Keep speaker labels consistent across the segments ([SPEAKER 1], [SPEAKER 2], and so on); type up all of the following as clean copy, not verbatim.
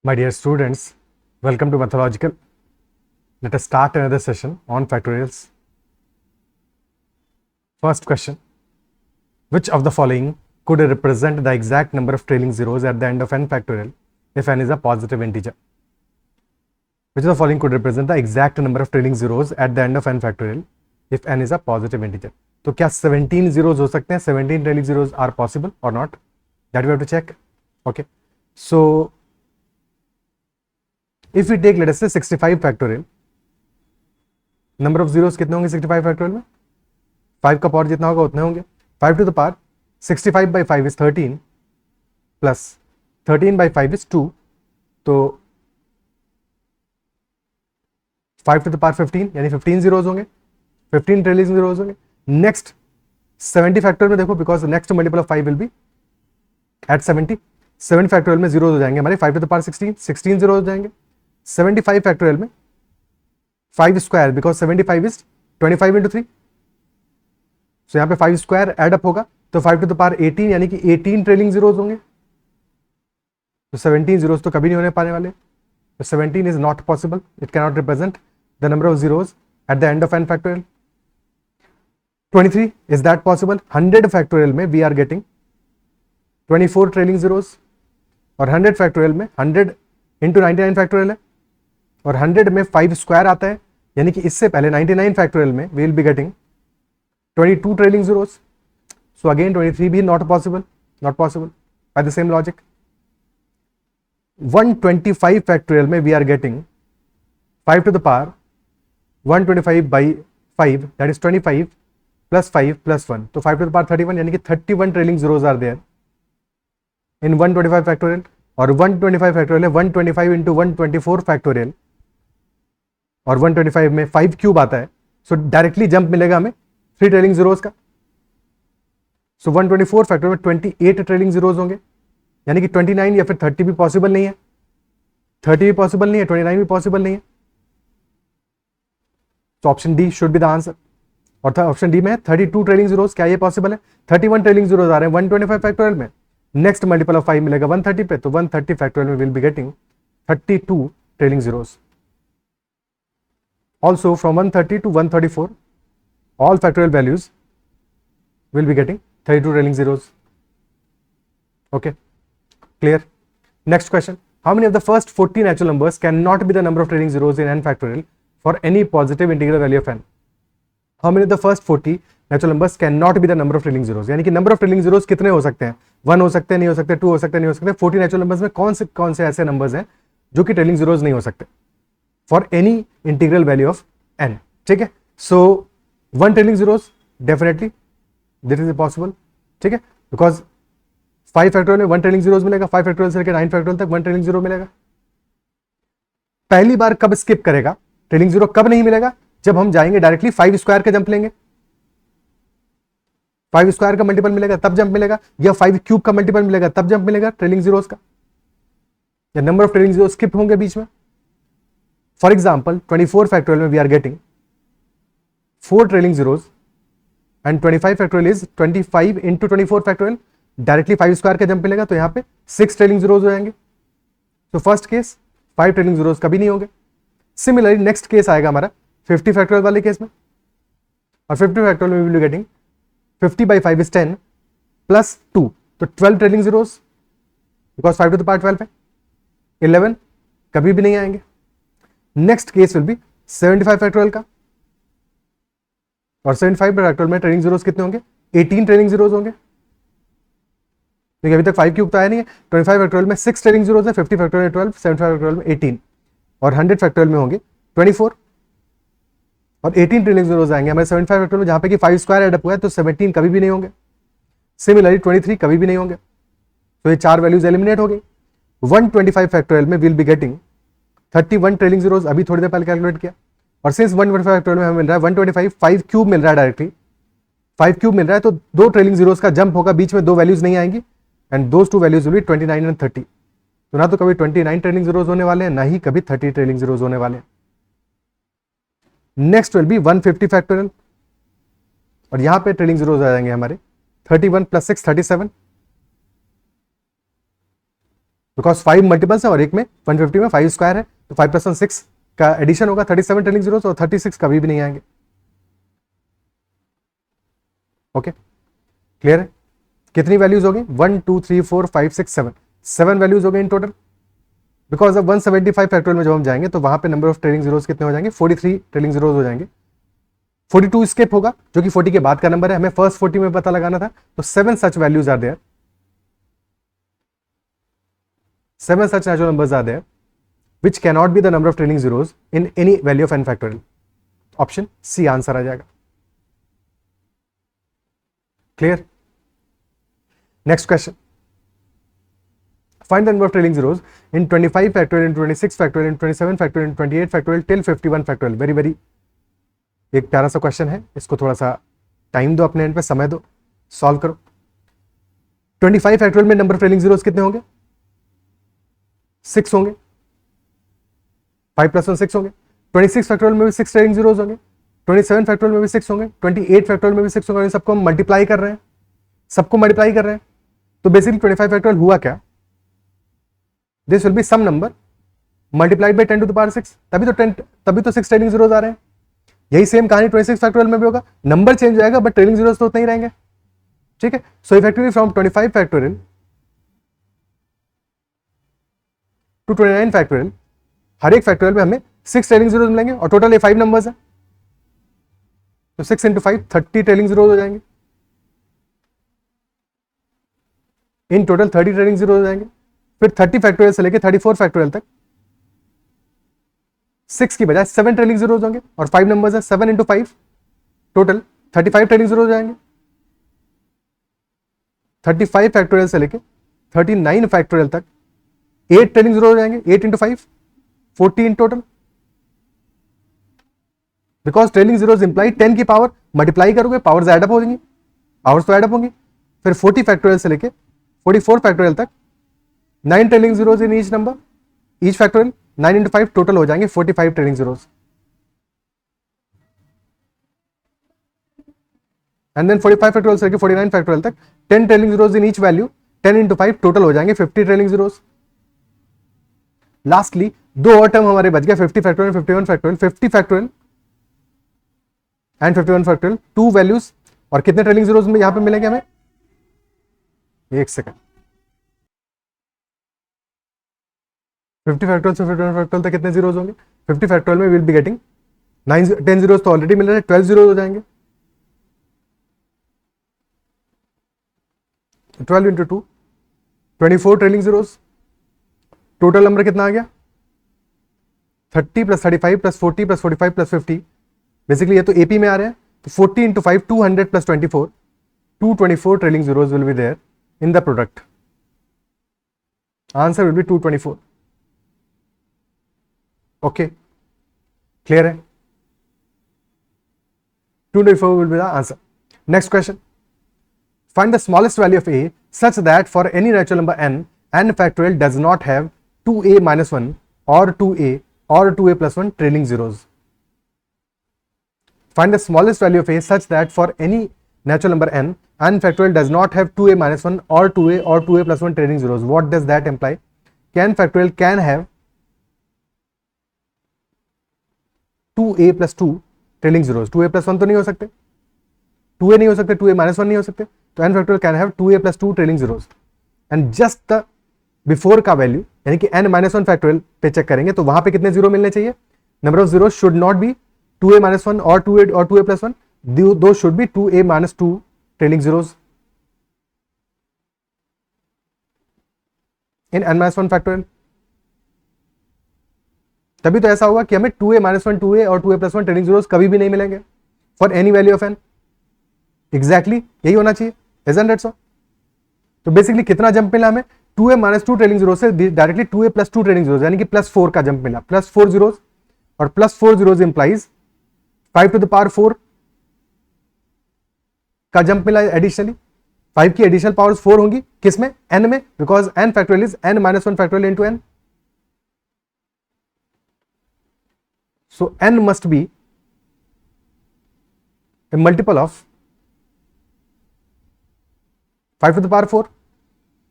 [SPEAKER 1] My dear students, welcome to Mathological. Let us start another session on factorials. First question. Which of the following could represent the exact number of trailing zeros at the end of n factorial if n is a positive integer? Which of the following could represent the exact number of trailing zeros at the end of n factorial if n is a positive integer? तो क्या 17 zeros हो सकते हैं? 17 trailing zeros are possible or not? That we have to check. Okay. So if we take let us say 65 factorial, number of zeros कितने होंगे 65 factorial में? 5 का power जितना होगा उतने होंगे. 5 to the power 65 by 5 is 13 plus 13 by 5 is 2. तो 5 to the power 15 यानी 15 zeros होंगे, 15 trailing zeros होंगे. Next 70 factorial में देखो, because next multiple of 5 will be at 70. 7 factorial में zeros हो जाएंगे हमारे 5 to the power 16 zeros हो जाएंगे. 75 factorial में 5 square because 75 is 25 into 3. So यहाँ पे 5 square add up होगा तो 5 to the power 18 यानी कि 18 trailing zeros होंगे. तो 17 zeros तो कभी नहीं होने पाने वाले. तो 17 is not possible. It cannot represent the number of zeros at the end of n factorial. 23 is that possible? 100 factorial में we are getting 24 trailing zeros और 100 factorial में 100 into 99 factorial है और 100 में 5 स्क्वायर आता है यानी कि इससे पहले 99 फैक्टोरियल में we will be getting 22 trailing zeros. So again 23 भी not possible by the same logic. 125 factorial में we are getting 5 to the power 125 by 5 that is 25 plus 5 plus 1 तो 5 टू द पावर 31 यानी कि 31 trailing zeros are there in 125 factorial. और 125 factorial है 125 into 124 factorial और 125 में 5 cube आता है. सो डायरेक्टली जंप मिलेगा हमें 3 ट्रेलिंग जीरोस का. सो 124 फैक्टोरियल में 28 ट्रेलिंग जीरोस होंगे यानी कि 29 या फिर 30 भी पॉसिबल नहीं है, 30 भी पॉसिबल नहीं है, 29 भी पॉसिबल नहीं है. तो option D should be the answer. और ऑप्शन डी में है 32 ट्रेलिंग जीरोस. क्या ये पॉसिबल है? 31 ट्रेलिंग जीरोस आ रहे हैं 125 फैक्टोरियल में. नेक्स्ट मल्टीपल ऑफ 5 मिलेगा 130 पे तो 130 फैक्टोरियल में will be getting 32 trailing zeros. Also from 130 to 134 all factorial values will be getting 32 trailing zeros. Okay, clear. Next question. How many of the first 40 natural numbers cannot be the number of trailing zeros in n factorial for any positive integral value of n? How many of the first 40 natural numbers cannot be the number of trailing zeros? यानी कि number of trailing zeros कितने हो सकते हैं? 1 हो सकते हैं, नहीं हो सकते, 2 हो सकते हैं, नहीं हो सकते. 40 natural numbers में कौन से ऐसे numbers हैं जो कि trailing zeros नहीं हो सकते for any integral value of n? ठीक है. So 1 trailing zeros definitely this is possible. ठीक है, because 5 factorial में 1 trailing zeros मिलेगा, 5 factorial से लेकर 9 factorial तक 1 trailing zero मिलेगा. पहली बार कब स्किप करेगा ट्रेलिंग जीरो? कब नहीं मिलेगा? जब हम जाएंगे डायरेक्टली 5 स्क्वायर का जंप लेंगे, 5 स्क्वायर का मल्टीपल मिलेगा तब जंप मिलेगा, या 5 क्यूब का मल्टीपल मिलेगा तब जंप मिलेगा ट्रेलिंग जीरोस का, या number of trailing zero skip होंगे बीच में. For example, 24 factorial में we are getting 4 trailing zeros and 25 factorial is 25 into 24 factorial. Directly 5 square का जंप मिलेगा तो यहाँ पे 6 ट्रेलिंग जीरोस हो जाएंगे. तो फर्स्ट केस 5 ट्रेलिंग जीरोस कभी नहीं होंगे. सिमिलरली नेक्स्ट केस आएगा हमारा 50 फैक्टोरियल वाले केस में, और 50 फैक्टोरियल में we will be getting 50 by 5 is 10 plus 2 तो 12 trailing zeros because 5 to the power 12 है. 11 कभी भी नहीं आएंगे. Next case will B 75 factorial का, और 75 फैक्टोरियल में ट्रेलिंग जीरोस कितने होंगे? 18 ट्रेलिंग जीरोस होंगे क्योंकि अभी तक 5 क्यूब तो आया नहीं है. 25 फैक्टोरियल में 6 ट्रेलिंग जीरोस है, 50 फैक्टोरियल में 12, 75 फैक्टोरियल में 18 और 100 फैक्टोरियल में होंगे 24 और 18 ट्रेलिंग जीरोस आएंगे हमारे 75 फैक्टोरियल में, जहां पे कि 5 स्क्वायर एड अप हुआ है तो 17 कभी भी नहीं होंगे. सिमिलरली 23 कभी भी नहीं होंगे. तो ये 4 वैल्यूज एलिमिनेट हो गई. 125 फैक्टोरियल में will be getting 31 trailing zeros. अभी थोड़ी देर पहले कैलकुलेट किया, और सिंस 125 फैक्टोरियल में हमें मिल रहा है 125 5 क्यूब मिल रहा है, डायरेक्टली 5 क्यूब मिल रहा है तो 2 ट्रेलिंग जीरोस का जंप होगा, बीच में 2 वैल्यूज नहीं आएंगी and those 2 values will be 29 and 30. तो ना तो कभी 29 ट्रेलिंग जीरोस होने वाले हैं, ना ही कभी 30 ट्रेलिंग जीरोस होने वाले हैं. नेक्स्ट विल बी 150 फैक्टोरियल, और यहां पे ट्रेलिंग जीरोस आ जाएंगे हमारे 31 प्लस 6 37 बिकॉज 5 मल्टीपल्स है और एक में 150 में 5 स्क्वायर है, तो 5 + 1 6 का एडिशन होगा 37 ट्रेलिंग जीरोस, और 36 कभी भी नहीं आएंगे। ओके, क्लियर है? कितनी वैल्यूज हो गई? 1 2 3 4 5 6 7, 7 वैल्यूज हो गई इन टोटल। बिकॉज अब 175 फैक्टोरियल में जब हम जाएंगे तो वहां पे नंबर ऑफ ट्रेलिंग जीरोस कितने हो जाएंगे? 43 ट्रेलिंग जीरोस हो जाएंगे। 42 स्किप होगा जो कि 40 के बाद का नंबर है, हमें फर्स्ट 40 में पता लगाना था, तो 7 such values are there, 7 such natural numbers are there which cannot be the number of trailing zeros in any value of n factorial. Option C answer आ जाएगा। Clear? Next question, find the number of trailing zeros in 25 factorial, in 26 factorial, in 27 factorial, in 28 factorial till 51 factorial. Very very एक प्यारा सा question है, इसको थोड़ा सा time दो, अपने एंड पे समय दो, सॉल्व करो। 25 फैक्टोरियल में नंबर ऑफ ट्रेलिंग जीरोस कितने होंगे? 6 होंगे, 5 + 1 6 होंगे। 26 फैक्टोरियल में भी 6 ट्रेलिंग जीरोस होंगे, 27 फैक्टोरियल में भी 6 होंगे, 28 फैक्टोरियल में भी 6 होंगे। सबको हम मल्टीप्लाई कर रहे हैं, सबको मल्टीप्लाई कर रहे हैं, तो बेसिकली 25 फैक्टोरियल हुआ क्या? This will be some number multiplied by 10⁶, तभी तो 6 ट्रेलिंग जीरोस आ रहे हैं। यही सेम कहानी 26 फैक्टोरियल में भी होगा, नंबर चेंज हो जाएगा बट ट्रेलिंग जीरोस तो उतने ही रहेंगे। ठीक है, so effectively from 25 factorial to 29 factorial, हर एक फैक्टोरियल में हमें 6 ट्रेलिंग जीरोस मिलेंगे, और टोटल ये 5 नंबर्स है, तो 6 × 5 30 ट्रेलिंग जीरोस हो जाएंगे। इन टोटल 30 ट्रेलिंग जीरोस हो जाएंगे। फिर 30 फैक्टोरियल से लेके 34 फैक्टोरियल तक 6 की बजाय 7 ट्रेलिंग जीरोस होंगे, और 5 नंबर्स है, 7 × 5 टोटल 35 ट्रेलिंग जीरोस हो जाएंगे। 35 फैक्टोरियल से लेके 39 फैक्टोरियल तक 8 ट्रेलिंग जीरोस हो जाएंगे, 8 × 5 40 in total. Because trailing zeros imply 10 की पावर, मल्टीप्लाई करोगे पावर्स ऐड अप हो जाएंगी, पावर्स तो ऐड अप होंगी। फिर 40 फैक्टोरियल से लेके 44 फैक्टोरियल तक 9 trailing zeros in each number, each factorial, 9 × 5 total हो जाएंगे 45 trailing zeros. And then 45 factorial से लेके 49 फैक्टोरियल तक 10 trailing zeros in each value, 10 × 5 total हो जाएंगे 50 ट्रेलिंग जीरोस। लास्टली 2 और टर्म हमारे बच गए, 50 factorial, 51 factorial. 50 factorial and 51 factorial, 2 values, और कितने ट्रेलिंग जीरोस में यहां पे मिलेंगे हमें? एक सेकंड, 50 फैक्टोरियल से 51 फैक्टोरियल तक कितने जीरोस होंगे? 50 फैक्टोरियल में विल बी गेटिंग 10 जीरोस तो ऑलरेडी मिल रहे हैं, 12 जीरोस हो जाएंगे। 12 × 2 24 ट्रेलिंग जीरोस। टोटल नंबर कितना आ गया? 30 + 35 + 40 + 45 + 50। बेसिकली ये तो एपी में आ रहे हैं, तो 40 × 5 200 + 24, 224 trailing zeros will be there in the product. Answer will be 224। Okay, clear है? 224 will be the answer. Next question, find the smallest value of a such that for any natural number n factorial does not have 2a - 1 or 2a or 2a + 1 trailing zeros. Find the smallest value of a such that for any natural number n factorial does not have 2a - 1 or 2a or 2a + 1 trailing zeros. What does that imply? Can factorial can have 2a + 2 trailing zeros? 2a + 1 तो नहीं हो सकते, 2a नहीं हो सकते, 2a - 1 नहीं हो सकते, तो n factorial can have 2a + 2 trailing zeros, and just the before का वैल्यू यानी कि n - 1 फैक्टोरियल पे चेक करेंगे तो वहां पे कितने जीरो मिलने चाहिए? Number of zero should not be 2a - 1 और 2a और 2a + 1, दो should be 2a - 2 trailing zeros in n - 1 factorial. तभी तो ऐसा होगा कि हमें 2a - 1 2a और 2a + 1 ट्रेलिंग जीरोस कभी भी नहीं मिलेंगे for any value of n। Exactly यही होना चाहिए, isn't it so? तो बेसिकली कितना जंप मिला हमें? 2a - 2 ट्रेलिंग जीरोस से डायरेक्टली 2a + 2 ट्रेलिंग जीरोस, यानी कि +4 का जंप मिला, +4 जीरोस, और +4 जीरोस इंप्लाइज 5⁴ का जंप मिला एडिशनली। 5 की एडिशनल पावर्स 4 होंगी, किसमें? n में, because n factorial is n - 1 factorial into n, so n must be a multiple of 5⁴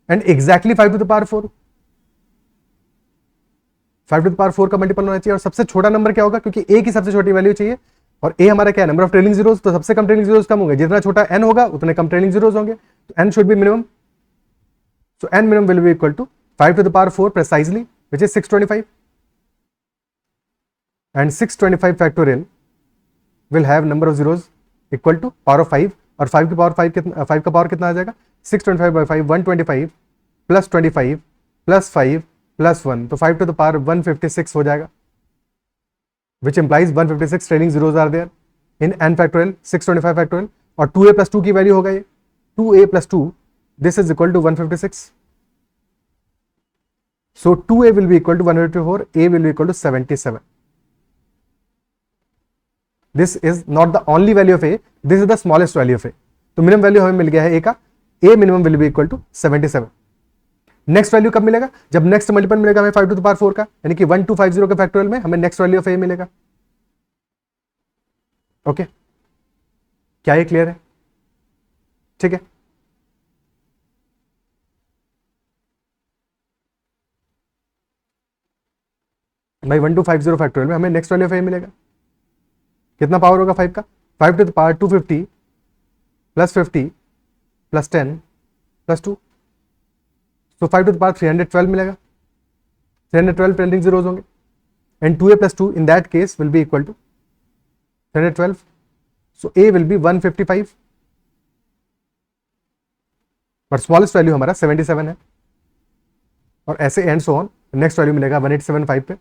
[SPEAKER 1] and exactly 5⁴. 5 to the power 4 का मल्टीपल होना चाहिए। और सबसे छोटा नंबर क्या होगा, क्योंकि ए की सबसे छोटी वैल्यू चाहिए और ए हमारा क्या है, नंबर ऑफ ट्रेलिंग जीरोस, तो सबसे कम ट्रेलिंग जीरोस कम होंगे, जितना छोटा एन होगा उतने कम ट्रेलिंग जीरोस होंगे, तो N should be minimum. So N minimum will be equal to 5 to the power 4 precisely, which is 625, and 625 factorial will have number of zeros equal to power of 5, और 5 की power 5 कितना, 5 का power कितना आ जाएगा, 625 by 5 125 plus 25 plus 5 plus 1, तो 5 to the power 156 हो जाएगा, which implies 156 trailing zeros are there in n factorial 625 factorial, और 2a plus 2 की वैल्यू होगा ये 2a plus 2, this is equal to 156, so 2a will be equal to 154, a will be equal to 77. This is not the only value of a, this is the smallest value of a, तो minimum value हमें मिल गया है a का, a minimum will be equal to 77. Next value कब मिलेगा, जब next multiple मिलेगा हमें 5 टू द पावर 4 का, यानी कि 1250 के फैक्टोरियल में हमें नेक्स्ट वैल्यू ऑफ ए मिलेगा। ओके, क्या ये क्लियर है? ठीक है, भाई 1250 फैक्टोरियल में हमें नेक्स्ट वैल्यू ऑफ ए मिलेगा, कितना पावर होगा 5 का, 5 to the power 250 plus 50 plus 10 plus 2, तो 5 टू द पावर 312 मिलेगा, 312 ट्रेलिंग जीरोस होंगे, and 2a plus 2 in that case will be equal to 312, so a will be 155, but smallest value हमारा 77 है, और ऐसे and so on, next value मिलेगा 1875 पे।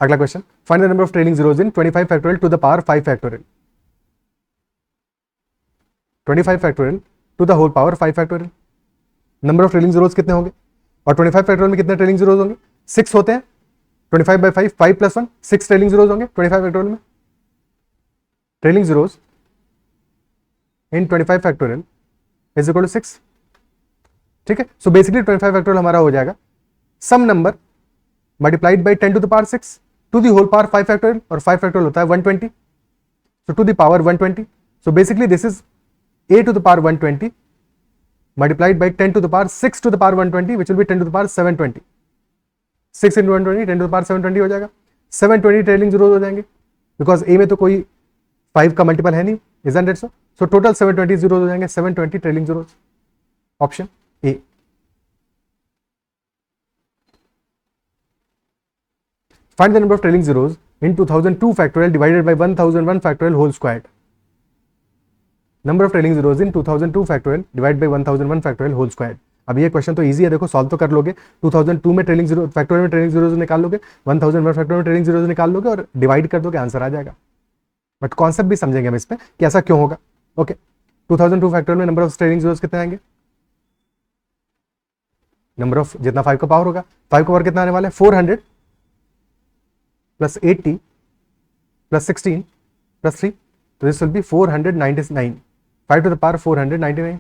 [SPEAKER 1] अगला क्वेश्चन, find the number of trailing zeros in 25 factorial to the power 5 factorial, 25 factorial to the whole power 5 factorial, number of trailing zeros कितने होंगे, और 25 फैक्टोरियल में कितने ट्रेलिंग जीरोस होंगे, 6 होते हैं, 25 by 5 5 प्लस 1 6 ट्रेलिंग जीरोस होंगे 25 फैक्टोरियल में, trailing zeros in 25 factorial is equal to 6, ठीक है। सो बेसिकली 25 फैक्टोरियल हमारा हो जाएगा some number multiplied by 10 to the power 6 to the whole power 5 factorial, और 5 फैक्टोरियल होता है 120, so to the power 120, so basically this is a to the power 120 multiplied by 10 to the power 6 to the power 120, which will be 10 to the power 720, 6 into 120 10 to the power 720 हो जाएगा, 720 trailing zeros हो जाएंगे, because a में तो कोई 5 का multiple है नहीं, isn't it so? So total 720 zeros हो जाएंगे, 720 trailing zeros, option A. Find the number of trailing zeros in 2002 factorial divided by 1001 factorial whole squared, number of trailing zeros in 2002 factorial divide by 1001 factorial whole squared. अब ये question तो easy है, देखो solve तो कर लोगे, 2002 में trailing zero factorial में ट्रेलिंग जीरोस निकाल लोगे, 1001 फैक्टोरियल में ट्रेलिंग जीरोस निकाल लोगे और डिवाइड कर दोगे, आंसर आ जाएगा। बट कॉन्सेप्ट भी समझेंगे हम इस पे कि ऐसा क्यों होगा। ओके, 2002 फैक्टोरियल में नंबर ऑफ ट्रेलिंग जीरोस कितने आएंगे, नंबर ऑफ जितना 5 का पावर होगा, 5 का पावर कितना आने वाला है 400 प्लस 80 प्लस 16 प्लस 3, तो this will be 499, 5 to the power 499,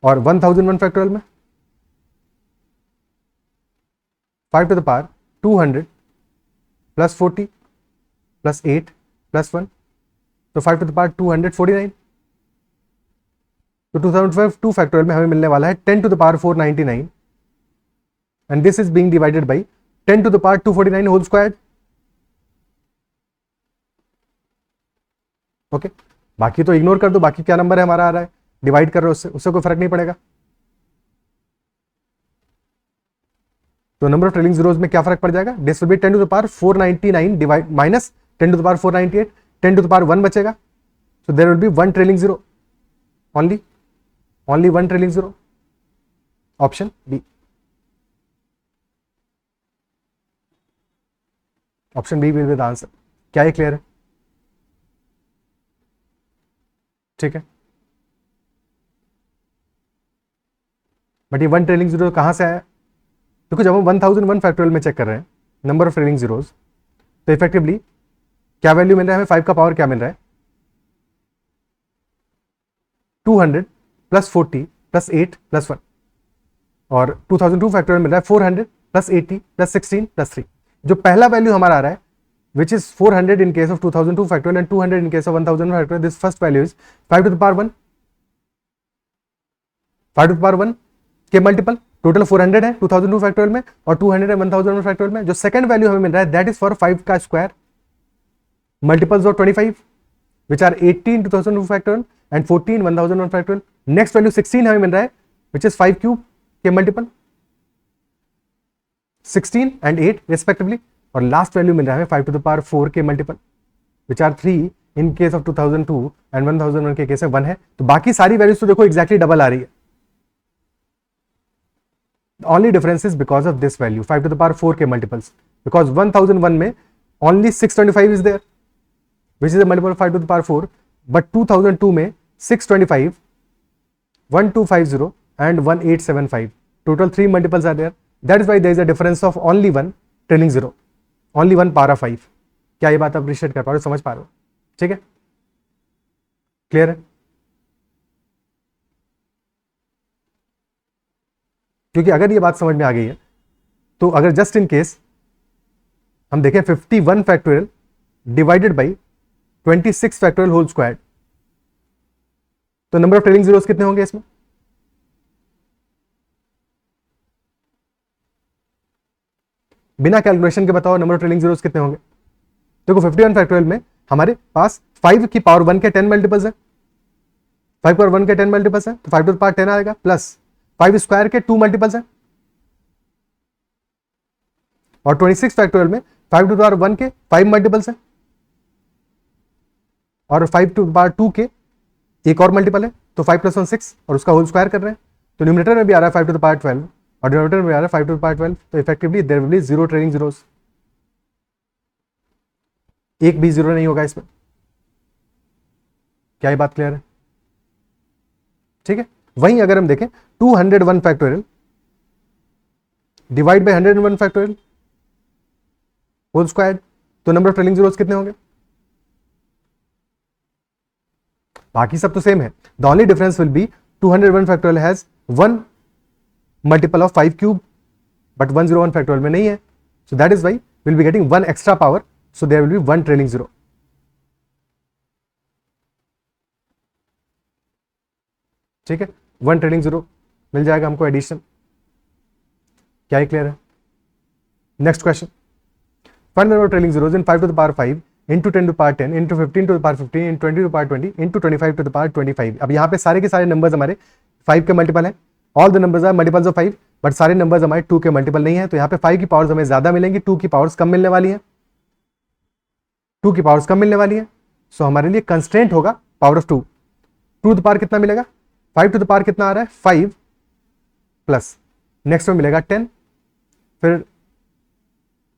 [SPEAKER 1] और 1001 फैक्टोरियल में 5 to the power 200 plus 40 plus 8 plus 1, तो 5 टू द पावर 249, तो 2002 फैक्टोरियल में हमें मिलने वाला है 10 to the power 499, and this is being divided by 10 to the power 249 whole squared. Okay, बाकी तो इग्नोर कर दो, बाकी क्या नंबर है हमारा आ रहा है, डिवाइड कर रहे हो उससे कोई फर्क नहीं पड़ेगा। तो नंबर ऑफ ट्रेलिंग जीरोस में क्या फर्क पड़ जाएगा, this will be 10 to the power 499 divide minus 10 to the power 498, 10 to the power 1 बचेगा, so there will be 1 trailing zero, only 1 trailing zero, option B, option B will be the answer. क्या ये clear है? ठीक है, but ये 1 trailing zero कहां से आया, देखो जब हम 1001 फैक्टोरियल में चेक कर रहे हैं नंबर ऑफ ट्रेलिंग जीरोस, तो इफेक्टिवली क्या वैल्यू मिल रहा है हमें, 5 का पावर क्या मिल रहा है 200 प्लस 40 प्लस 8 प्लस 1, और 2002 फैक्टोरियल मिल रहा है 400 प्लस 80 प्लस 16 प्लस 3। जो पहला वैल्यू हमारा आ रहा है which is 400 in case of 2002 factorial and 200 in case of 1000 factorial, this first value is 5 to the power 1, 5 to the power 1 के मल्टीपल टोटल 400 है 2002 फैक्टोरियल में और 200 है 1001 फैक्टोरियल में। जो सेकंड वैल्यू हमें मिल रहा है दैट इज फॉर 5 का square multiples of 25 which are 18 2002 factorial and 14 1001 factorial. Next value 16 हमें मिल रहा है which is 5 क्यूब के मल्टीपल 16 and 8 respectively, और लास्ट वैल्यू मिल रहा है 5 to the power 4 के multiple which are 3 in case of 2002 and 1001 के केस में 1 है। तो बाकी सारी वैल्यूज तो देखो एग्जैक्टली डबल आ रही है। Only difference is because of this value 5 to the power 4 के multiples, because 1001 में only 625 is there which is a multiple of 5 to the power 4, but 2002 में 625 1250 and 1875 total 3 multiples are there. That is why there is a difference of only 1 trailing 0, only 1 para 5. क्या ये बात आप appreciate कर पा रहे हो, समझ पा रहे हो? ठीक है, क्लियर है? क्योंकि अगर ये बात समझ में आ गई है तो अगर जस्ट इन केस हम देखें 51 factorial divided by 26 factorial whole square, तो नंबर ऑफ ट्रेलिंग जीरोस कितने होंगे इसमें? बिना कैलकुलेशन के बताओ नंबर ऑफ ट्रेलिंग जीरोस कितने होंगे? देखो 51 फैक्टोरियल में हमारे पास 5 की पावर 1 के 10 मल्टीपल्स है, 5 पावर 1 के 10 मल्टीपल्स है तो 5 टू द पावर 10 आएगा, प्लस 5 स्क्वायर के 2 मल्टीपल्स है, और 26 फैक्टोरियल में 5 टू द पावर 1 के 5 मल्टीपल्स है, और 5 टू द पावर 2 के एक और मल्टीपल है, तो 5 + 1 6 और उसका होल स्क्वायर कर रहे हैं। तो न्यूमरेटर में भी आ रहा है 5 टू द पावर 12 और डिनोमिनेटर में आ रहा है 5 टू द पावर 12, तो effectively there will be 0 trailing zeros, एक भी जीरो नहीं होगा इसमें। क्या ये बात क्लियर है? ठीक है, वहीं अगर हम देखें 201 factorial divide by 101 factorial whole square, तो नंबर ऑफ ट्रेलिंग जीरोस कितने होंगे? बाकी सब तो सेम है। The only difference will be 201 factorial has 1 multiple of 5 cube but 101 factorial में नहीं है, so that is why will be getting 1 extra power, so there will be 1 trailing zero. ठीक है, 1 ट्रेलिंग जीरो मिल जाएगा हमको एडिशन। क्या ये क्लियर है? Next question, find the number of trailing zeros in 5 to the power 5 into 10 to the power 10 into 15 to the power 15 into 20 to the power 20 into 25 to the power 25। अब यहाँ पे सारे के सारे नंबर्स हमारे 5 के मल्टीपल हैं, all the numbers are multiples of 5, but सारे नंबर्स हमारे 2 के मल्टीपल नहीं है, तो यहाँ पे 5 की पावर्स हमें ज्यादा मिलेंगी, 2 की पावर्स कम मिलने वाली है, 2 की पावर्स कम मिलने वाली है। सो हमारे लिए कंस्ट्रेंट होगा power of 2 to the power कितना मिलेगा? 5 टू द पावर कितना आ रहा है? 5 प्लस नेक्स्ट में मिलेगा 10, फिर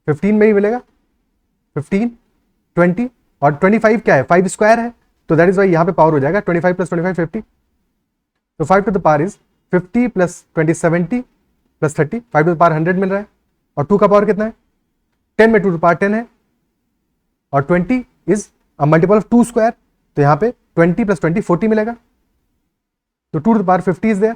[SPEAKER 1] 15 में ही मिलेगा 15 20 और 25 क्या है? 5 स्क्वायर है, तो दैट इज वाई यहां पे पावर हो जाएगा 25 + 25 50, तो 5 to the power is 50 + 20 70 + 30, 5 to the power 100 मिल रहा है, और 2 का पावर कितना है? 10 में 2 टू द पावर 10 है, और 20 is a multiple of 2 square, तो यहां पे 20 + 20 40 मिलेगा, तो 2 to the power 50 is there,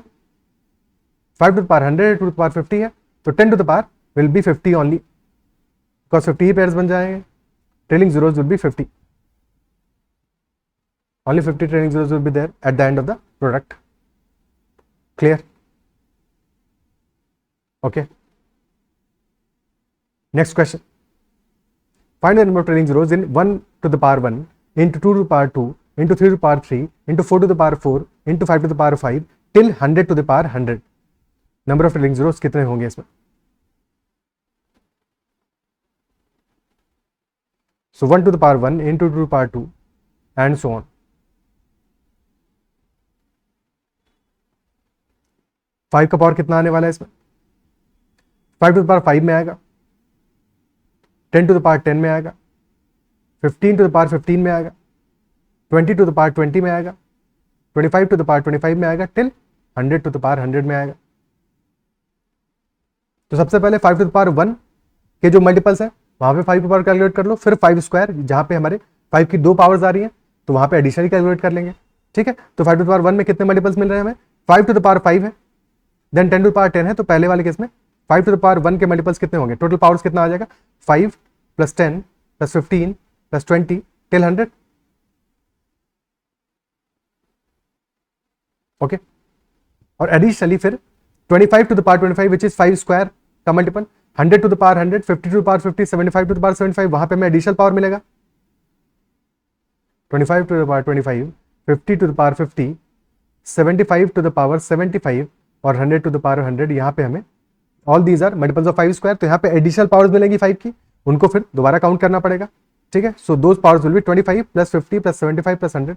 [SPEAKER 1] 5 to the power 100 2 to the power 50 है, तो 10 to the power will be 50 only, because 50 ही पेयर्स बन जाएंगे। Trailing zeros will be 50. Only 50 trailing zeros will be there at the end of the product. Clear? Okay. Next question. Find the number of trailing zeros in 1 to the power 1 into 2 to the power 2 into 3 to the power 3 into 4 to the power 4 into 5 to the power 5 till 100 to the power 100. Number of trailing zeros कितने होंगे इसमें? So 1 to the power 1 into 2 to the power 2 and so on. Five का power कितना आने वाला है इसमें? 5 to the power 5 में आएगा, 10 टू द पावर 10 में आएगा, 15 टू द पावर 15 में आएगा, 20 टू द पावर 20 में आएगा, 25 टू द पावर 25 में आएगा, टिल 100 टू द पावर 100 में आएगा। तो सबसे पहले 5 टू द पावर 1 के जो मल्टीपल्स है वहां पे 5 की पावर कैलकुलेट कर लो, फिर 5 स्क्वायर जहां पे हमारे 5 की 2 पावर्स आ रही हैं तो वहां पे एडिशनली कैलकुलेट कर लेंगे। ठीक है, तो 5 टू द पावर 1 में कितने मल्टीपल्स मिल रहे हैं हमें? 5 टू द पावर 5 है, देन 10 टू द पावर 10 है, तो पहले वाले केस में 5 टू द पावर 1 के मल्टीपल्स कितने होंगे? टोटल पावर्स कितना आ जाएगा? 5 + 10 + 15 + 20 टिल 100। ओके, और एडिशनली फिर 25 to the power 25 which is 5 square का multiple, 100 to the power 100, 50 to the power 50, 75 to the power 75, वहां पे हमें एडिशनल पावर मिलेगा 25 to the power 25, 50 to the power 50, 75 to the power 75 और 100 टू द पावर 100। यहाँ पे हमें all these are multiples of 5 square, तो यहाँ पे एडिशनल पावर्स मिलेंगी 5 की, उनको फिर दोबारा काउंट करना पड़ेगा, ठीक है। So those powers will be 25 plus 50 plus 75 plus 100।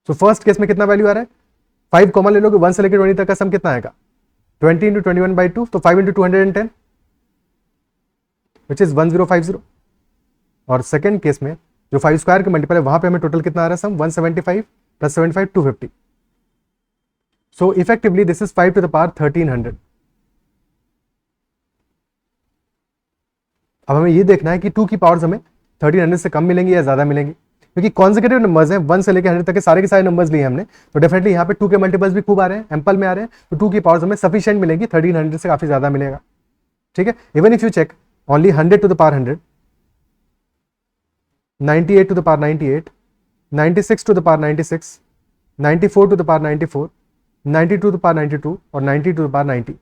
[SPEAKER 1] So first case में कितना वैल्यू आ रहा है, 5 कॉमन ले लोगे, 1 से लेकर 20 तक का सम कितना आएगा 20 इंटू 21/2, तो 5 इंटू 210 विच इज 1050। और सेकेंड केस में जो 5 स्क्वायर के मल्टीपल है वहां पे हमें टोटल कितना आ रहा है sum 175 plus 75 250। So effectively this is 5 to the power 1300। अब हमें ये देखना है कि 2 की पावर्स हमें 1300 से कम मिलेंगी या ज्यादा मिलेंगी, क्योंकि कॉन्सेक्यूटिव नंबर्स हैं, 1 से लेकर 100 तक के सारे नंबर्स लिए हमने, तो डेफिनेटली यहाँ पे 2 के मल्टीपल्स भी खूब आ रहे हैं, एम्पल में आ रहे हैं, तो 2 की पावर्स हमें सफिशिएंट मिलेगी, 1300 से काफी ज्यादा मिलेगा, ठीक है। Even if you check only 100 to the power 100, 98 to the power 98, 96 to the power 96, 94 to the power 94, 92 to the power 92 और 90 टू द पावर 90।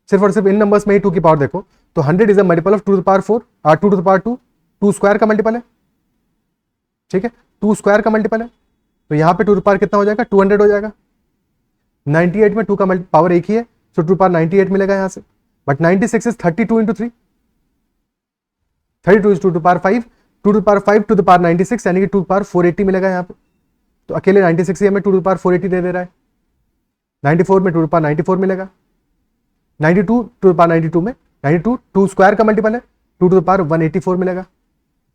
[SPEAKER 1] सिर्फ और सिर्फ इन नंबर्स में ही 2 की पावर देखो, तो 100 is a multiple of 2 to the power 4 और 2 to the power 2, 2 square का मल्टीपल है, ठीक है, 2 स्क्वायर का मल्टीपल है, तो यहाँ पे 2 टू द पावर कितना हो जाएगा 200 हो जाएगा। 98 में 2 का पावर एक ही है, सो 2 टू द पावर 98 मिलेगा यहाँ से, but 96 is 32 into 3, 32 is 2 to the power 5, 2 to the power 5 to the power 96 यानी कि 2 टू द पावर 480 मिलेगा यहाँ पे, तो अकेले 96 ही हमें 2 टू द पावर 480 दे रहा है। 94 में 2 टू द पावर 94 मिलेगा, 92 टू द पावर 92 में 92 2 स्क्वायर का मल्टीपल है, 2 टू द पावर 184 मिलेगा,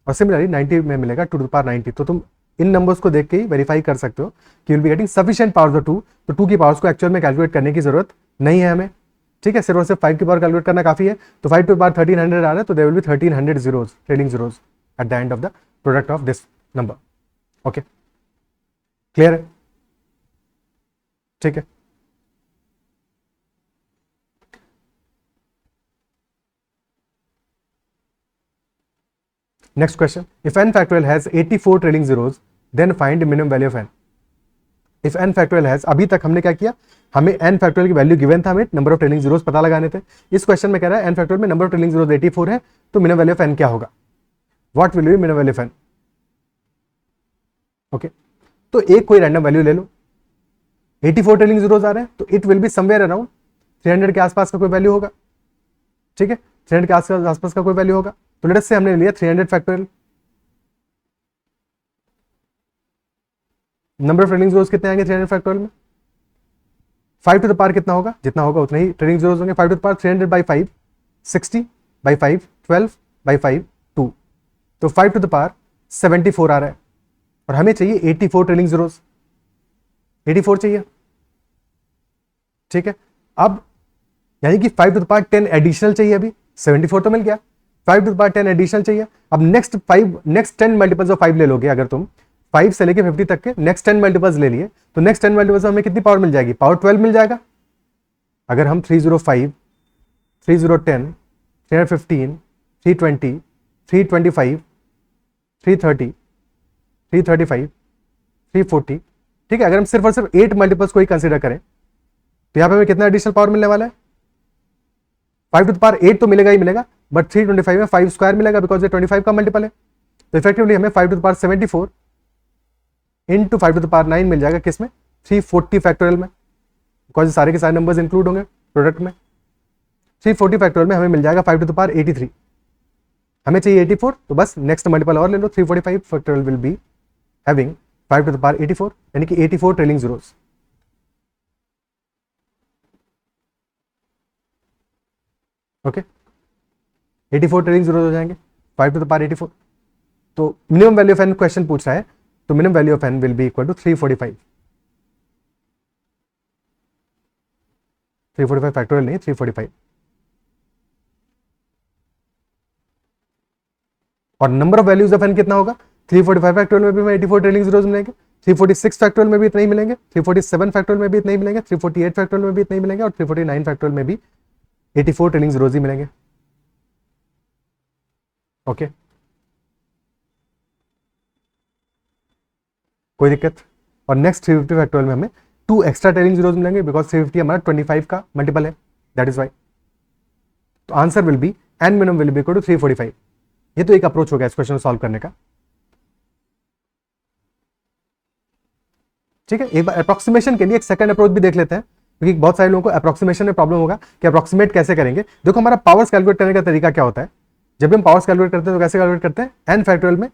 [SPEAKER 1] और सिमिलरली 90 में मिलेगा 2 टू द पावर 90। तो तुम इन नंबर्स को देख के ही वेरीफाई कर सकते हो कि will be getting sufficient powers of 2, तो 2 की पावर्स को एक्चुअल में कैलकुलेट करने की जरूरत नहीं है हमें, ठीक है, सिर्फ और सिर्फ 5 की पावर कैलकुलेट करना काफी है। तो 5 टू द पावर 1300 आ रहा है, तो there will be 1300 zeros, trailing zeros at the end of the product of this number। Okay, clear है, ठीक है। Next question, if n factorial has 84 trailing zeros, then find minimum value of n। If n factorial has, अभी तक हमने क्या किया, हमें n factorial की वैल्यू गिवन था, हमें नंबर ऑफ ट्रेलिंग जीरोस पता लगाने थे। इस क्वेश्चन में कह रहा है n factorial में नंबर ऑफ ट्रेलिंग जीरोस 84 है, तो मिनिमम वैल्यू ऑफ n क्या होगा, what will be minimum value of n। Okay, तो एक कोई रैंडम वैल्यू ले लो, 84 ट्रेलिंग जीरोस आ रहे हैं, तो it will be somewhere around 300 के आसपास का कोई वैल्यू होगा, ठीक है, 300 के आसपास का कोई वैल्यू होगा। तो लेट्स से हमने लिया 300 factorial, number of trailing zeros कितने आएंगे 300 फैक्टोरियल में, 5 टू द पावर कितना होगा, जितना होगा उतना ही ट्रेलिंग जीरोस होंगे। 5 to the power 300 by 5 60 by 5 12 by 5 2, तो 5 टू द पावर 74 आ रहा है, और हमें चाहिए 84 ट्रेलिंग जीरोस, 84 चाहिए, ठीक है। अब यानी कि 5 टू द पावर 10 एडिशनल चाहिए, अभी 74 तो मिल गया, 5 टू द पावर 10 एडिशनल चाहिए। अब नेक्स्ट 10 मल्टीपल्स ऑफ 5 ले लोगे, अगर तुम 5 से लेके 50 तक के नेक्स्ट 10 मल्टीपल्स ले लिए, तो नेक्स्ट 10 मल्टीपल्स में हमें कितनी पावर मिल जाएगी, पावर 12 मिल जाएगा। अगर हम 305 3010 315 320 325 330 335 340, ठीक है, अगर हम सिर्फ और सिर्फ 8 मल्टीपल्स को ही कंसीडर करें, तो यहां पे हमें कितना एडिशनल पावर मिलने वाला है, 5 टू द पावर 8 तो मिलेगा ही मिलेगा, बट 325 में 5 स्क्वायर मिलेगा, बिकॉज ये 25 का मल्टीपल है। तो इफेक्टिवली हमें 5 to the power 74 into 5 to the power 9 मिल जाएगा, किसमें 340 फैक्टोरियल में, बिकॉज सारे के सारे नंबर्स इंक्लूड होंगे प्रोडक्ट में। 340 फैक्टोरियल में हमें मिल जाएगा 5 टू द पावर 83, हमें चाहिए 84, तो बस नेक्स्ट मल्टीपल और ले लो, 345 factorial will be having 5 to the power 84, यानी कि 84 trailing zeros. Okay, 84 trailing zeros हो जाएंगे 5 टू द पावर 84। तो minimum value of N question पूछ रहा है, तो minimum value of N will be equal to 345। 345 factorial नहीं, 345। और number of values of N कितना होगा, 345 फैक्टोरियल में भी हमें 84 ट्रेलिंग जीरोस मिलेंगे, 346 फैक्टोरियल में भी इतने ही मिलेंगे, 347 फैक्टोरियल में भी इतने ही मिलेंगे, 348 फैक्टोरियल में भी इतने ही मिलेंगे, और 349 फैक्टोरियल में भी 84 ट्रेलिंग जीरोस ही मिलेंगे। ओके, कोई दिक्कत। और नेक्स्ट 350 फैक्टोरियल में हमें 2 एक्स्ट्रा ट्रेलिंग जीरोज मिलेंगे बिकॉज 350 हमारा 25 का मल्टीपल है, दैट इज वाई। तो answer will be N minimum will be equal to 345। ये तो एक अप्रोच हो गया इस क्वेश्चन को सॉल्व करने का। ठीक है, एक बार अप्रोक्सीमेशन के लिए एक सेकंड अप्रोच भी देख लेते हैं, क्योंकि बहुत सारे लोगों को अप्रोक्सीमेशन में प्रॉब्लम होगा कि अप्रोक्सीमेट कैसे करेंगे। देखो हमारा पावर्स कैलकुलेट करने का तरीका क्या होता है। जब भी हम पावर्स कैलकुलेट करते हैं तो कैसे कैलकुलेट करते हैं, एन फैक्टोरियल में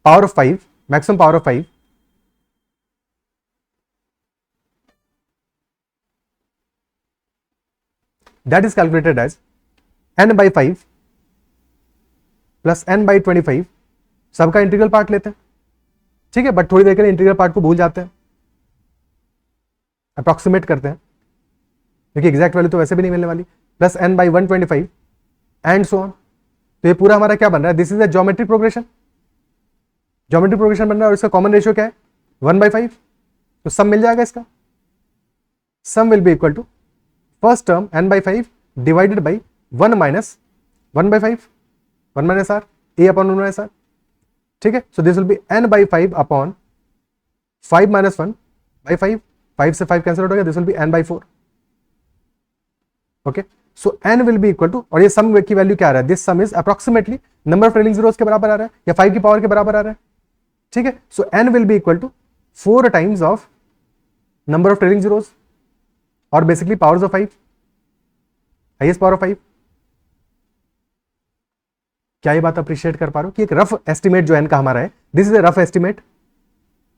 [SPEAKER 1] power of 5, maximum power of 5 that is calculated as n by 5 plus n by 25। सबका इंटीग्रल पार्ट लेते हैं, ठीक है, बट थोड़ी देर के लिए इंटीग्रल पार्ट को भूल जाते हैं, अप्रोक्सीमेट करते हैं, क्योंकि एग्जैक्ट वैल्यू तो वैसे भी नहीं मिलने वाली। Plus n by 125 and so on. तो ये पूरा हमारा क्या बन रहा है, this is a geometric progression, geometric progression बन रहा है। और इसका कॉमन रेशियो क्या है, 1/5। तो सम मिल जाएगा इसका, sum will be equal to first term n by 5 divided by 1 minus 1/5, 1 minus R, A upon 1 minus R. ठीक है, so this will be n by 5 upon 5 minus 1 by 5, 5 से 5 कैंसिल हो गया, this will be n by 4। Okay, so n will be equal to, और ये sum की value क्या आ रहा है, this some is approximately number of trailing zeros के बराबर आ रहा है, या 5 की पावर के बराबर आ रहा है। ठीक है, so n will be equal to 4 times of number of trailing zeros, और basically powers of 5, highest power of 5। क्या ये बात अप्रिशिएट कर पा रहे हो कि एक रफ एस्टिमेट जो एन का हमारा है, this is a rough estimate,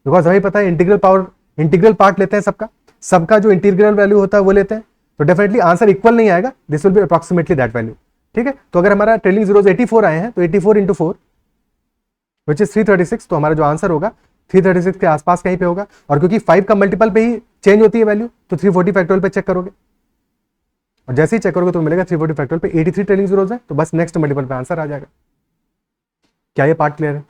[SPEAKER 1] because हमें पता है इंटीग्रल पावर, इंटीग्रल पार्ट लेते हैं सबका, सबका जो इंटीग्रल वैल्यू होता है वो लेते हैं, तो डेफिनेटली आंसर इक्वल नहीं आएगा, this will B approximately that value. ठीक है, तो अगर हमारा ट्रेलिंग जीरोज 84 आए हैं तो 84 इंटू 4 विच इज 336, तो हमारा जो आंसर होगा 336 के आसपास कहीं पे होगा। और क्योंकि 5 का मल्टीपल पे ही चेंज होती है वैल्यू, तो 340 फैक्टोरियल पे चेक करोगे, और जैसे ही चेक करोगे तो मिलेगा 340 फैक्टोरियल पे 83 ट्रेलिंग जीरोज है, तो बस नेक्स्ट मल्टीपल पे आंसर आ जाएगा। क्या ये पार्ट क्लियर है?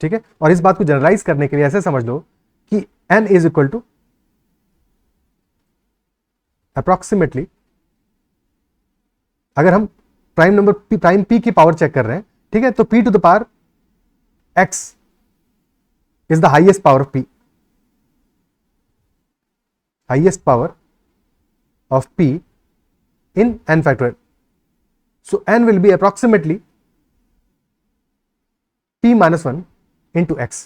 [SPEAKER 1] ठीक है, और इस बात को जनरलाइज करने के लिए ऐसे समझ लो कि n is equal to approximately, अगर हम प्राइम नंबर प्राइम p की पावर चेक कर रहे हैं, ठीक है, तो p to the power x is the highest power of p, highest power of p in n factorial. So n will be approximately p minus 1 into x.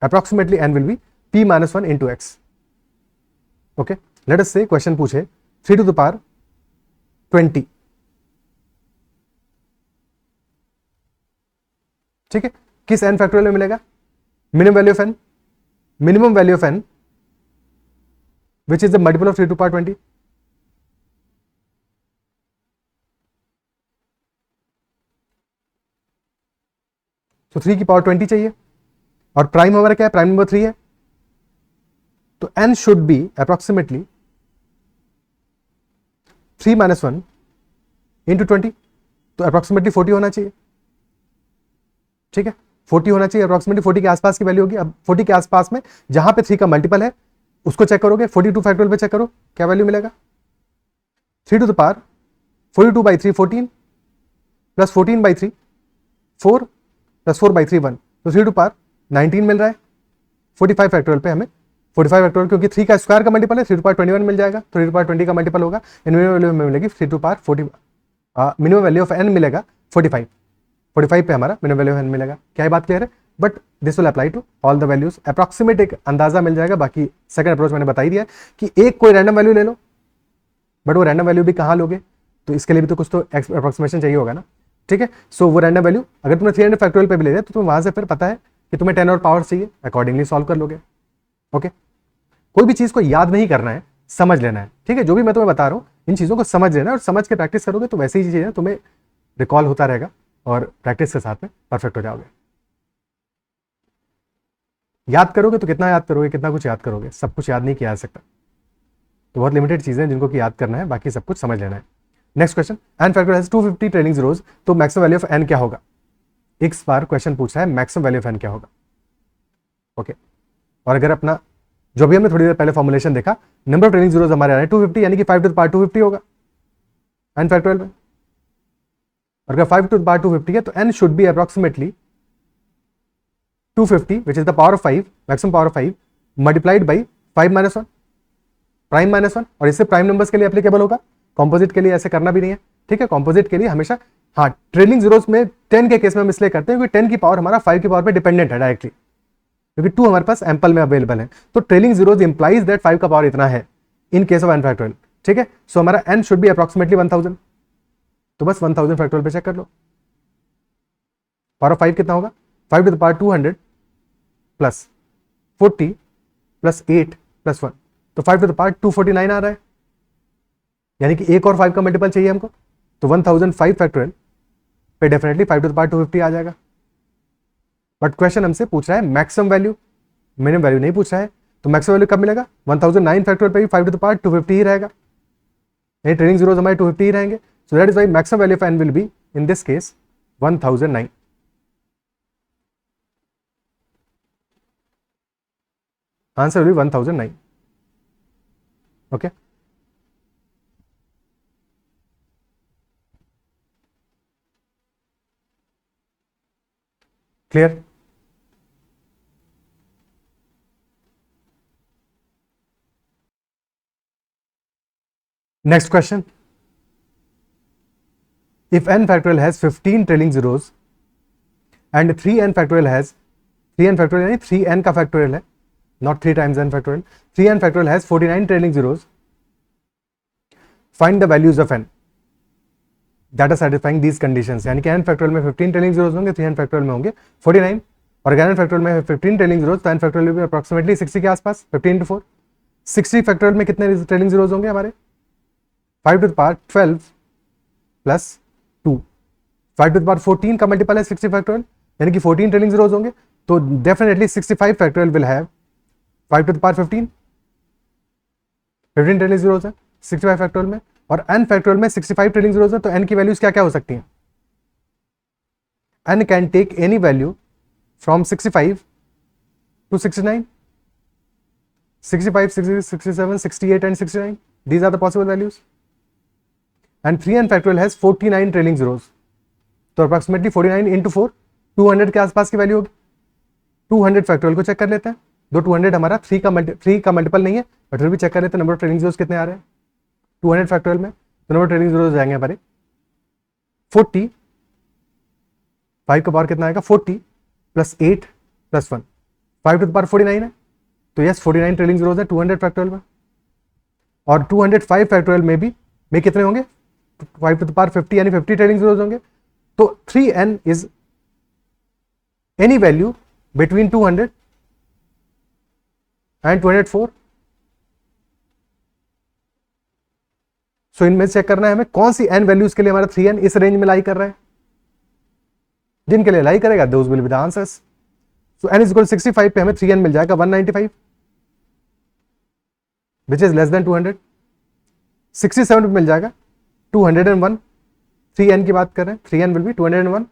[SPEAKER 1] Approximately n will be p minus 1 into x. Okay, let us say question पूछे 3 to the power 20, ठीक है, किस n factorial में मिलेगा, minimum value of n, minimum value of n which is the multiple of 3 to the power 20. तो 3 की power 20 चाहिए, और प्राइम हमारा क्या है, प्राइम नंबर 3 है, तो n should be approximately 3 minus 1 into 20, तो अप्रोक्सीमेटली 40 होना चाहिए। ठीक है, 40 होना चाहिए, अप्रोक्सीमेटली 40 के आसपास की वैल्यू होगी। अब 40 के आसपास में जहां पे 3 का मल्टीपल है उसको चेक करोगे, 42 फैक्टोरियल पे चेक करो क्या वैल्यू मिलेगा, 3 to the power 42 by 3 14 plus 14 by 3 4 plus 4 by 3 1, तो 3 टू पावर 19 मिल रहा है। 45 फैक्टोरियल पे हमें 45 फैक्टोरियल, क्योंकि 3 का स्क्वायर का मल्टीपल है, 3 टू पावर 21 मिल जाएगा, तो 3 टू पावर 20 का मल्टीपल होगा, मिनिमम वैल्यू हमें मिलेगी 3 to power 40, minimum value of n मिलेगा 45, 45 पे हमारा मिनिमम वैल्यू ऑफ n मिलेगा। क्या ये बात क्लियर है? But this will apply to all the values, approximate एक अंदाजा मिल जाएगा। बाकी सेकंड अप्रोच मैंने बता ही दिया कि एक कोई रैंडम वैल्यू ले लो, बट वो रैंडम वैल्यू भी कहाँ लोगे, तो इसके लिए भी तो कुछ तो अप्रोक्सीमेशन चाहिए होगा ना। ठीक है, सो वो रैंडम वैल्यू अगर तुमने 300 फैक्टोरियल पे भी ले लिया तो तुम्हें वहां से फिर पता है कि तुम्हें 10 और पावर चाहिए, अकॉर्डिंगली सॉल्व कर लोगे। ओके, कोई भी चीज को याद नहीं करना है, समझ लेना है। ठीक है, जो भी मैं तुम्हें बता रहा हूँ इन चीजों को समझ लेना है, और समझ के प्रैक्टिस करोगे तो वैसी ही चीजें तुम्हें रिकॉल होता रहेगा, और प्रैक्टिस के साथ में परफेक्ट हो जाओगे। याद करोगे तो कितना याद करोगे, कितना कुछ याद करोगे, सब कुछ याद नहीं किया जा सकता, तो बहुत लिमिटेड चीजें जिनको कि याद करना है, बाकी सब कुछ समझ लेना है। Next question, n factorial has 250 trailing zeros, तो मैक्सिमम वैल्यू ऑफ n क्या होगा। इस बार क्वेश्चन पूछ रहा है मैक्सिमम वैल्यू ऑफ n क्या होगा। ओके, और अगर अपना जो भी हमने थोड़ी देर पहले फॉर्मुलेशन देखा, नंबर ऑफ ट्रेलिंग जीरोस हमारे आ रहे हैं 250, यानी कि 5 टू द पावर 250 होगा n फैक्टोरियल में। और अगर 5 टू द पावर 250 है तो n should be approximately 250 which is the power of 5, maximum power of 5 multiplied by 5 minus 1, prime minus 1, और इससे प्राइम नंबर्स के लिए एप्लीकेबल होगा, कॉम्पोजिट के लिए ऐसे करना भी नहीं है, ठीक है। कॉम्पोजिट के लिए हमेशा, हाँ, ट्रेलिंग जीरोस में 10 के केस में हम इसलिए करते हैं क्योंकि 10 की पावर हमारा 5 की पावर पे डिपेंडेंट है डायरेक्टली, क्योंकि 2 हमारे पास एम्पल में अवेलेबल है। तो ट्रेलिंग जीरोस इंप्लाइज दैट 5 का पावर इतना है in case of n factorial, ठीक है। सो हमारा n शुड बी अप्रोक्सीमेटली 1000, तो बस 1000 फैक्टोरियल पे चेक कर लो, पावर ऑफ 5 कितना होगा, 5 to the power 200 plus 40 plus 8 plus 1, तो 5 टू द पावर 249 आ रहा है, यानी कि एक और 5 का मल्टीपल चाहिए हमको, तो 1005 फैक्टोरियल पे डेफिनेटली 5 टू द पावर 250 आ जाएगा। बट क्वेश्चन हमसे पूछ रहा है मैक्सिमम वैल्यू, मिनिमम वैल्यू नहीं पूछ रहा है, तो मैक्सिमम वैल्यू कब मिलेगा, 1009 फैक्टोरियल पे भी 5 टू द पावर 250 ही रहेगा, नहीं ट्रेलिंग जीरोस हमारे 250 ही रहेंगे। So that is why maximum value of n will be in this case 1009। Answer will be 1009, okay. Clear? Next question. If n factorial has 15 trailing zeros and 3n factorial has 3n factorial यानी 3n का factorial है, not 3 times n factorial, 3n factorial has 49 trailing zeros, find the values of n that are satisfying these conditions। यानी कि n factorial में 15 trailing zeros होंगे, 3n factorial में होंगे 49, और अगर n factorial में 15 trailing zeros तो n factorial में approximately 60 के आसपास, 15 into 4, 60 factorial में कितने trailing zeros होंगे हमारे, 5 to the power 12 plus 2, 5 to the power 14 का मल्टीपल है 60 फैक्टोरियल, यानी कि 14 ट्रेलिंग जीरोस होंगे, तो definitely 65 factorial will have 5 to the power 15 trailing zeros है 65 फैक्टोरियल में, और n फैक्टोरियल में 65 ट्रेलिंग जीरोस है, तो n की वैल्यूज क्या क्या हो सकती हैं, n can take any value from 65 to 69, 65, 66, 67, 68 and 69, these are the possible values। and 3n factorial has 49 trailing zeros, तो अप्रोक्सीमेटली 49 इंटू 4 200 के आसपास की वैल्यू होगी। 200 फैक्टोरियल को चेक कर लेते हैं, दो 200 हमारा 3 का मल्टीपल नहीं है, बट फिर भी चेक कर लेते हैं नंबर ऑफ ट्रेलिंग जीरोस कितने आ रहे हैं 200 फैक्टोरियल में, तो नंबर ऑफ ट्रेलिंग जीरोस जाएंगे हमारे 40, 5 का पावर कितना आएगा 40 plus 8 plus 1, 5 to the power 49 है, तो यस 49 ट्रेलिंग जीरोस है 200 फैक्टोरियल में, और 205 फैक्टोरियल में भी कितने होंगे 5 टू द पावर 50 यानी 50 ट्रेलिंग जीरोस होंगे, तो 3n is any value between 200 and 204। सो इनमें चेक करना है हमें कौन सी n वैल्यूज के लिए हमारा 3n इस रेंज में लाई कर रहा है, जिनके लिए लाई करेगा those will be the answers. So n is equal 65 पे हमें 3n मिल जाएगा 195 विच इज लेस देन 200, 67 पे मिल जाएगा 201, 3n की बात कर रहे हैं 3n will be 201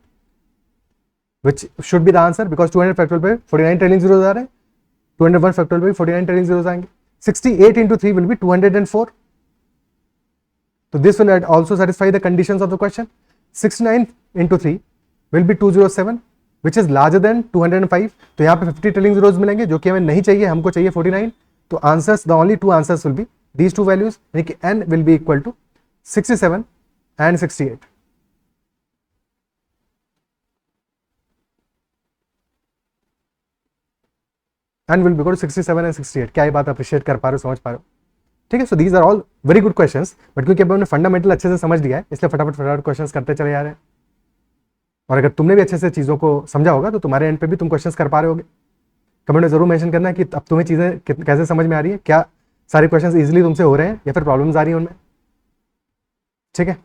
[SPEAKER 1] which should be the answer because 200 factorial पे 49 ट्रेलिंग जीरोस आ रहे हैं, 201 फैक्टोरियल पे 49 ट्रेलिंग जीरोस आएंगे, 68 into 3 will be 204, so this will also satisfy the conditions of the question। 69 into 3 will be 207 which is larger than 205, तो यहाँ पे 50 trailing zeros मिलेंगे जो कि हमें नहीं चाहिए, हमको चाहिए 49, तो answers the only two answers will be these two values, यानी कि n will be equal to 67 and 68। n will be equal to 67 and 68। क्या ये बात अप्रिशिएट कर पा रहे हो, समझ पा रहे हो, ठीक है। So these are all very good questions, but क्योंकि अब हमने फंडामेंटल अच्छे से समझ लिया है इसलिए फटाफट क्वेश्चंस करते चले जा रहे हैं, और अगर तुमने भी अच्छे से चीज़ों को समझा होगा तो तुम्हारे एंड पे भी तुम क्वेश्चंस कर पा रहे होगे। कमेंट में जरूर मेंशन करना है कि अब तुम्हें चीज़ें कैसे समझ में आ रही है, क्या सारे क्वेश्चंस इजीली तुमसे हो रहे हैं या फिर प्रॉब्लम्स आ रही हैं उनमें, ठीक है।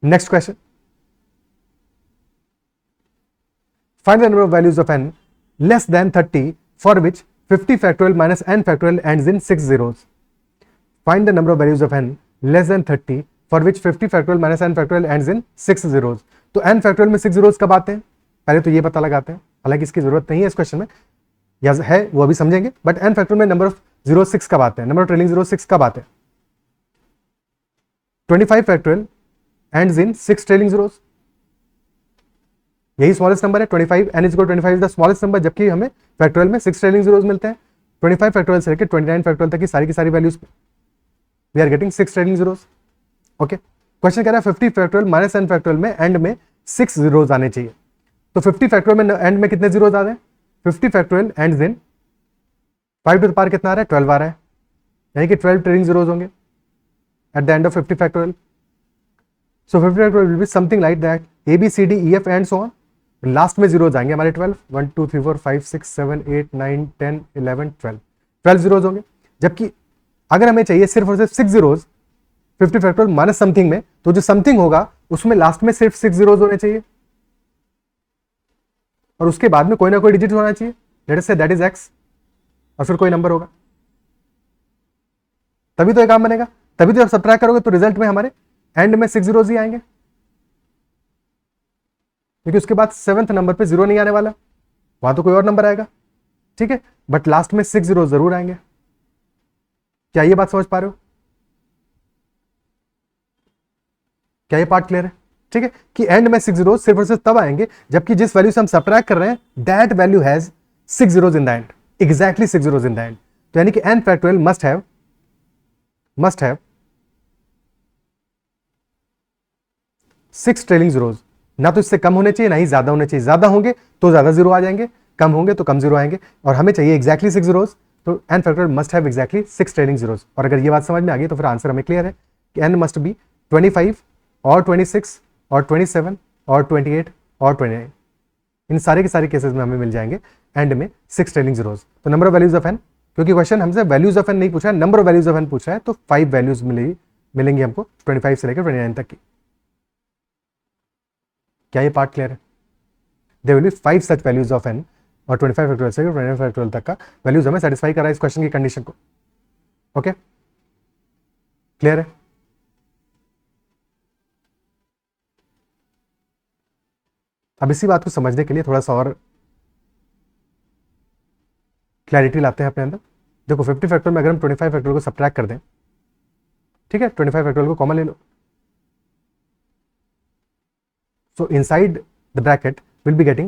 [SPEAKER 1] Next question, find the number of values of n less than 30 for which 50 factorial minus n factorial ends in 6 zeros। Find the number of values of n less than 30 for which 50 factorial minus n factorial ends in 6 zeros। तो n factorial में 6 zeros कब आते हैं, पहले तो ये पता लगाते हैं, हालांकि इसकी जरूरत नहीं है इस क्वेश्चन में, या है वो अभी समझेंगे, बट n factorial में नंबर ऑफ जीरो 6 कब आते हैं, नंबर ऑफ ट्रेलिंग जीरो 6 कब आते हैं, 25 factorial ends in 6 trailing zeros, यही स्मॉलेस्ट नंबर है 25, n is equal 25 is the smallest number, जबकि हमें फैक्टोरियल में 6 ट्रेलिंग जीरोस मिलते हैं। 25 फैक्टोरियल से लेकर 29 फैक्टोरियल तक की सारी values we are getting 6 trailing zeros. Okay, question कह रहा है 50 फैक्टोरियल माइनस n फैक्टोरियल में एंड में 6 जीरोस आने चाहिए। तो 50 फैक्टोरियल में एंड में कितने जीरोस आ रहे हैं? 50 factorial and in 5 to the power कितना आ रहा है? 12 आ रहा है, यानी कि 12 ट्रेलिंग जीरोस होंगे at the end of 50 factorial. सो 50 factorial will be something like that A B C D E F and so on. Last में जीरोस आएंगे हमारे 12, 1 2 3 4 5 6 7 8 9 10 11 12 जीरोस होंगे। जबकि अगर हमें चाहिए सिर्फ और सिर्फ 6 जीरोस 50 फैक्टोरियल माइनस समथिंग में, तो जो समथिंग होगा उसमें लास्ट में सिर्फ 6 जीरोस होने चाहिए और उसके बाद में कोई ना कोई डिजिट होना चाहिए। Let us say that is x और फिर कोई नंबर होगा, तभी तो ये काम बनेगा। तभी तो जब सब्ट्रैक्ट करोगे तो रिजल्ट में हमारे एंड में 6 जीरोस ही आएंगे, क्योंकि उसके बाद 7th नंबर पे जीरो नहीं आने वाला, वहां तो कोई और नंबर आएगा, ठीक है, बट लास्ट में 6 जीरोस जरूर आएंगे। क्या ये बात समझ पा रहे हो? क्या ये पार्ट क्लियर है? ठीक है, कि एंड में 6 जीरोस सिर्फ और सिर्फ तब आएंगे जबकि जिस वैल्यू से हम सब्ट्रैक्ट कर रहे हैं that value has 6 zeros in the end, exactly 6 zeros in the end. तो यानी कि n factorial must have 6 trailing zeros, ना तो इससे कम होने चाहिए ना ही ज्यादा होने चाहिए। ज्यादा होंगे तो ज्यादा जीरो आ जाएंगे, कम होंगे तो कम जीरो आएंगे, और हमें चाहिए एग्जैक्टली 6 जीरोस। तो n factorial must have exactly 6 trailing zeros. और अगर ये बात समझ में आ गई तो फिर आंसर हमें क्लियर है कि n मस्ट बी 25 और 26 और 27 और 28 और 29। इन सारे के सारे केसेस में हमें मिल जाएंगे एंड में 6 ट्रेलिंग जीरोस। तो number of values of n, क्योंकि क्वेश्चन हमसे वैल्यूज ऑफ n नहीं पूछा है, number of values of n पूछा है, तो 5 वैल्यूज मिलेंगी हमको 25 से लेकर 29 तक की। क्या ये पार्ट क्लियर है? There will be 5 such values of n और 25 फैक्टोरियल से 29 फैक्टोरियल तक का वैल्यूज हमें सेटिस्फाई कर रहा है इस क्वेश्चन की कंडीशन को। ओके, क्लियर है? अब इसी बात को समझने के लिए थोड़ा सा और क्लैरिटी लाते हैं अपने अंदर। देखो 50 फैक्टोरियल में अगर हम 25 फैक्टोरियल को सब्ट्रैक्ट कर दें, ठीक है, 25 फैक्टोरियल को कॉमन ले लो, so inside the bracket we'll be getting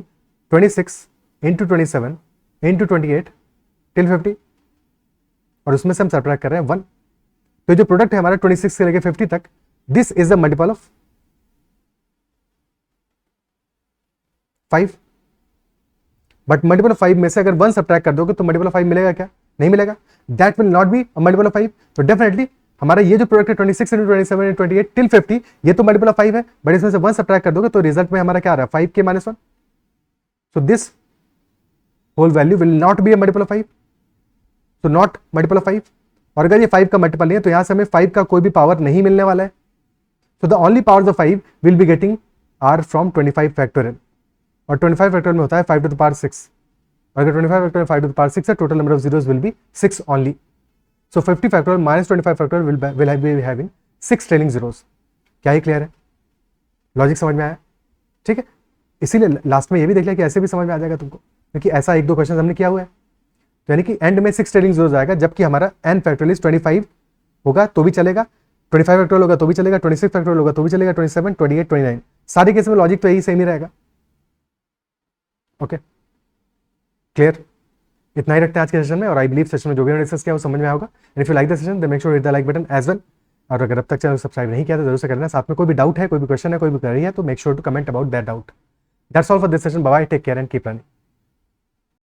[SPEAKER 1] 26 into 27 into 28 till 50, और उसमें से हम सब्ट्रैक्ट कर रहे हैं 1। तो जो प्रोडक्ट है हमारा 26 से लेकर 50 तक, this is the multiple of 5। But multiple of 5 में से अगर 1 सब्ट्रैक्ट कर दोगे तो मल्टीपल ऑफ 5 मिलेगा क्या? नहीं मिलेगा, that will not be multiple of 5। तो डेफिनेटली हमारा ये जो प्रोडक्ट है 26 into 27 into 28 till 50, ये तो मल्टीपल ऑफ 5 है, बट इसमें से 1 सब्ट्रैक्ट कर दोगे तो रिजल्ट में हमारा क्या आ रहा है? 5k - 1। So this whole value will not be a multiple of 5, तो नॉट मल्टीपल ऑफ 5। और अगर ये 5 का मल्टीपल नहीं है तो यहां से हमें 5 का कोई भी पावर नहीं मिलने वाला है। So the only powers of 5 will be getting are from 25 factorial, और 25 फैक्टोरियल में होता है 5 to the power 6, और अगर 25 फैक्टोरियल 5 to the power 6 है, total number of zeros will B 6 only. So 50 factorial minus 25 factorial will be having 6 trailing zeros। क्या ही clear है? Logic समझ में आया? ठीक है, इसीलिए लास्ट में ये भी देख लिया कि ऐसे भी समझ में आ जाएगा तुमको, क्योंकि ऐसा 1-2 क्वेश्चन हमने किया हुआ है। तो यानी कि एंड में 6 ट्रेलिंग जीरोस आएगा, जबकि हमारा n फैक्टोरियल 25 होगा तो भी चलेगा, 25 फैक्टोरियल होगा तो भी चलेगा, 26 फैक्टोरियल होगा तो भी चलेगा, 27, 28, 29 सारे केस में लॉजिक तो यही सेम ही रहेगा। Okay, clear? इतना ही रखते हैं आज के सेशन में, और आई बिलीव सेशन में जो भी हमने डिस्कस किया वो समझ में होगा। If you like the session then make sure hit the like button as well, और अगर अब तक चैनल सब्सक्राइब नहीं किया तो जरूर से करना। साथ में कोई भी डाउट है, कोई भी क्वेश्चन है, कोई भी क्वेरी है, तो make sure to comment about that doubt. That's all for this session. Bye bye, take care and keep running.